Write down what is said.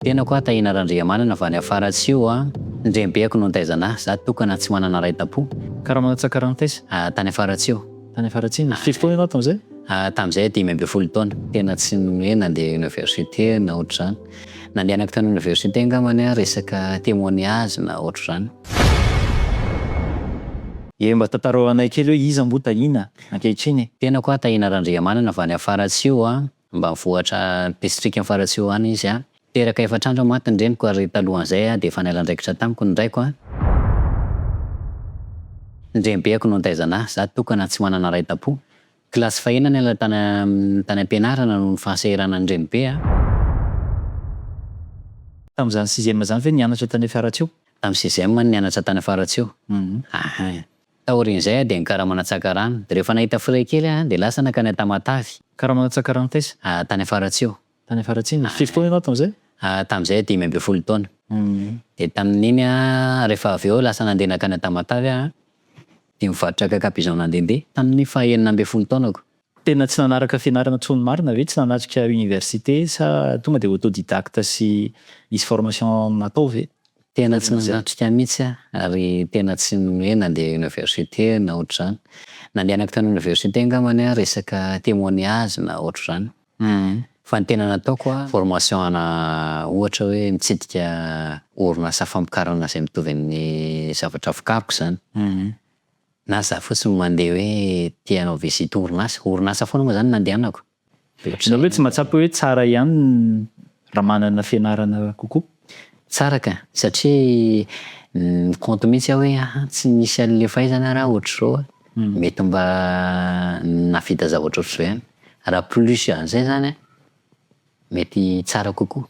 Tena koa tahina Randriamanana avy any afara tsy io ndrembeako no nitaizana za tokana tsy manana raitapo. Karaha manatsaka raha nitaiza? Tany afara tsy io. Tany Afaratsiny. Firy taona ianao tamin'izay? Tamin'izay 5 ambin'ny folo taona. Tena tsy hoe nandeha université na ohatr'izany. Nandehanako tany université angambany resaka témoignage na ohatr'izany. Mba tantarao anay kely hoe iza mbo tahina ankehitriny? Tena koa tahina Randriamanana avy any afara tsy io mba mivoatra district afara tsy io any izy teraka efatr'andro maty ny reniko ary talohan'izay dia efa nailan-draikitra tamiko ny raiko ndrembeako no nitaizana za tokana tsy manana raitapo. Kilasy fahenany ala tany am-pianarana no fahasahiranan'ny ndrembe Tamin'izany 6e zany ve nianatra tany Afaratsio? Tamin'ny 6e nianatra tany afara tsy io. Taorian'izay dia nikaraha manatsaka rano dia rehefa nahita firay kely dia lasa nakany Tamatavy. Karaha manatsaka raha nitaiza? Tany afara tsy io. Tany Afaratsiny. Firy taona ianao tamin'izay? Tamin'izay 5 ambin'ny folo taona. Dia tamin'iny rehefa avy eo lasa nandeha nakany Tamatavy dia mivarotra kakapo izao nandehandeha tamin'ny faha 9 ambin'ny folo taonako. Tena tsy nanaraka fianarana intsony marina ve? Tsy nanatrika université sa tonga dia autodidacte sy nisy formation natao ve? Tena tsy nanatrika mihitsy ary tena tsy hoe nandeha université na ohatr'izany. Nandehanako tany université angambany resaka témoignage na ohatr'izany. Fa ny tena nataoko formation ana ohatra hoe mitsidika orinasa famokarana izay mitovy amin'ny zavatra vokariko izany. Na za fotsiny mandeha hoe tia hanao visite orinasa foana moa izany nandehanako. Ianao ve tsy mahatsapa hoe tsara ihany raha manana fianarana kokoa? Tsara ka satria compte mihitsy hoe tsy nisy an'ilay fahaizana raha ohatr'izao mety mba navita zavatra ohatr'izao ihany. Raha plus an'izay zany mety tsara kokoa.